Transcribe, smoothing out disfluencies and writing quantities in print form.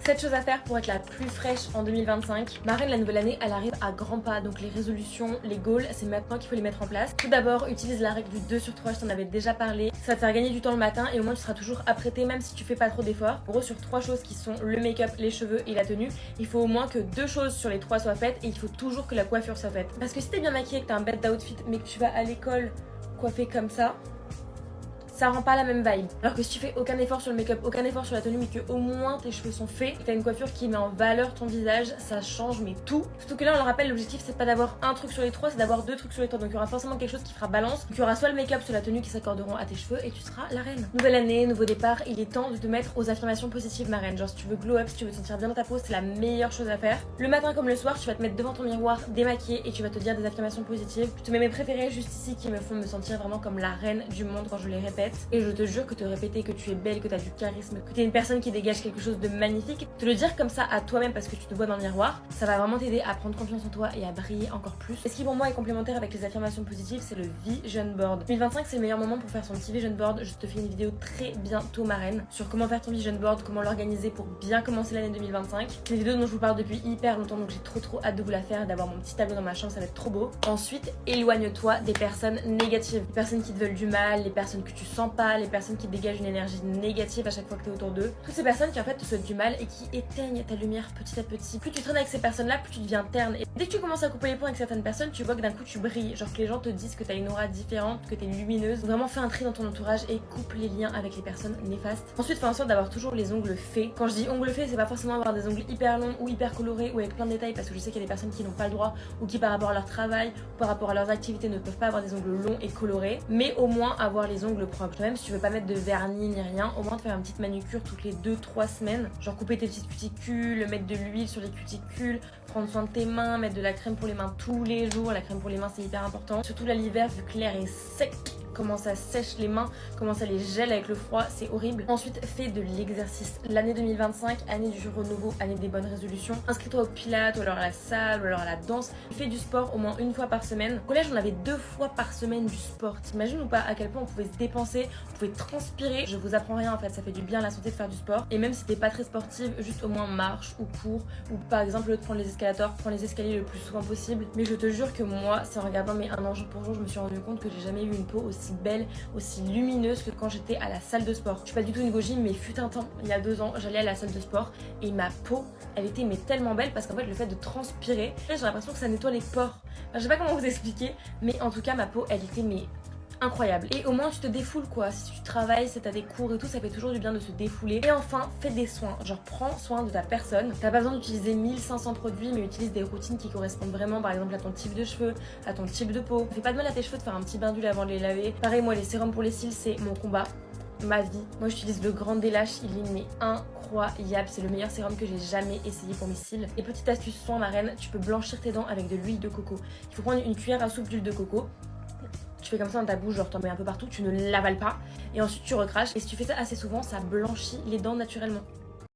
7 choses à faire pour être la plus fraîche en 2025. Ma reine, la nouvelle année, elle arrive à grands pas. Donc les résolutions, les goals, c'est maintenant qu'il faut les mettre en place. Tout d'abord, utilise la règle du 2 sur 3, je t'en avais déjà parlé. Ça va te faire gagner du temps le matin et au moins tu seras toujours apprêté même si tu fais pas trop d'efforts. En gros, sur 3 choses qui sont le make-up, les cheveux et la tenue, il faut au moins que 2 choses sur les 3 soient faites et il faut toujours que la coiffure soit faite. Parce que si t'es bien maquillée, que t'as un bête d'outfit mais que tu vas à l'école coiffée comme ça rend pas la même vibe. Alors que si tu fais aucun effort sur le make-up, aucun effort sur la tenue, mais que au moins tes cheveux sont faits, et que t'as une coiffure qui met en valeur ton visage, ça change mais tout. Surtout que là, on le rappelle, l'objectif c'est pas d'avoir un truc sur les 3, c'est d'avoir 2 trucs sur les 3. Donc il y aura forcément quelque chose qui fera balance. Donc il y aura soit le make-up, soit la tenue qui s'accorderont à tes cheveux et tu seras la reine. Nouvelle année, nouveau départ, il est temps de te mettre aux affirmations positives, ma reine. Genre si tu veux glow up, si tu veux te sentir bien dans ta peau, c'est la meilleure chose à faire. Le matin comme le soir, tu vas te mettre devant ton miroir démaquillé et tu vas te dire des affirmations positives. Je te mets mes préférées juste ici qui me font me sentir vraiment comme la reine du monde quand je les répète. Et je te jure que te répéter que tu es belle, que tu as du charisme, que tu es une personne qui dégage quelque chose de magnifique, te le dire comme ça à toi-même parce que tu te vois dans le miroir, ça va vraiment t'aider à prendre confiance en toi et à briller encore plus. Et ce qui pour moi est complémentaire avec les affirmations positives, c'est le Vision Board. 2025, c'est le meilleur moment pour faire son petit Vision Board. Je te fais une vidéo très bientôt, ma reine, sur comment faire ton Vision Board, comment l'organiser pour bien commencer l'année 2025. C'est une vidéo dont je vous parle depuis hyper longtemps, donc j'ai trop hâte de vous la faire et d'avoir mon petit tableau dans ma chambre, ça va être trop beau. Ensuite, éloigne-toi des personnes négatives, les personnes qui te veulent du mal, les personnes que tu sens pas, les personnes qui dégagent une énergie négative à chaque fois que tu es autour d'eux. Toutes ces personnes qui en fait te souhaitent du mal et qui éteignent ta lumière petit à petit. Plus tu traînes avec ces personnes-là, plus tu deviens terne. Et dès que tu commences à couper les ponts avec certaines personnes, tu vois que d'un coup tu brilles. Genre que les gens te disent que tu as une aura différente, que tu es lumineuse. Donc vraiment fais un tri dans ton entourage et coupe les liens avec les personnes néfastes. Ensuite, fais en sorte d'avoir toujours les ongles faits. Quand je dis ongles faits, c'est pas forcément avoir des ongles hyper longs ou hyper colorés ou avec plein de détails parce que je sais qu'il y a des personnes qui n'ont pas le droit ou qui par rapport à leur travail ou par rapport à leurs activités ne peuvent pas avoir des ongles longs et colorés, mais au moins avoir les ongles propres. Même si tu veux pas mettre de vernis ni rien, au moins de faire une petite manucure toutes les 2-3 semaines, genre couper tes petites cuticules, mettre de l'huile sur les cuticules, prendre soin de tes mains, mettre de la crème pour les mains tous les jours. La crème pour les mains c'est hyper important, surtout là l'hiver vu que l'air est sec, comment ça sèche les mains, comment ça les gèle avec le froid, c'est horrible. Ensuite, fais de l'exercice. L'année 2025, année du renouveau, année des bonnes résolutions. Inscris-toi au pilates, ou alors à la salle, ou alors à la danse. Fais du sport au moins une fois par semaine. Au collège, on avait 2 fois par semaine du sport. T'imagines ou pas à quel point on pouvait se dépenser, on pouvait transpirer. Je vous apprends rien en fait, ça fait du bien à la santé de faire du sport. Et même si t'es pas très sportive, juste au moins marche ou cours, ou par exemple, prendre les escalators, prends les escaliers le plus souvent possible. Mais je te jure que moi, c'est en regardant mes 1 an jour pour jour, je me suis rendu compte que j'ai jamais eu une peau aussi belle, aussi lumineuse que quand j'étais à la salle de sport. Je suis pas du tout une gym, mais fut un temps, il y a 2 ans, j'allais à la salle de sport et ma peau, elle était mais tellement belle parce qu'en fait le fait de transpirer, j'ai l'impression que ça nettoie les pores. Enfin, je sais pas comment vous expliquer, mais en tout cas ma peau, elle était mais incroyable. Et au moins tu te défoules quoi, si tu travailles, si t'as des cours et tout, ça fait toujours du bien de se défouler. Et enfin, fais des soins, genre prends soin de ta personne. T'as pas besoin d'utiliser 1500 produits, mais utilise des routines qui correspondent vraiment par exemple à ton type de cheveux, à ton type de peau. Fais pas de mal à tes cheveux de faire un petit bain d'huile avant de les laver. Pareil, moi les sérums pour les cils c'est mon combat, ma vie. Moi j'utilise le Grand Délash, il est mais incroyable, c'est le meilleur sérum que j'ai jamais essayé pour mes cils. Et petite astuce soin ma reine, tu peux blanchir tes dents avec de l'huile de coco. Il faut prendre une cuillère à soupe d'huile de coco. Tu fais comme ça dans ta bouche, genre t'en mets un peu partout, tu ne l'avales pas et ensuite tu recraches. Et si tu fais ça assez souvent, ça blanchit les dents naturellement.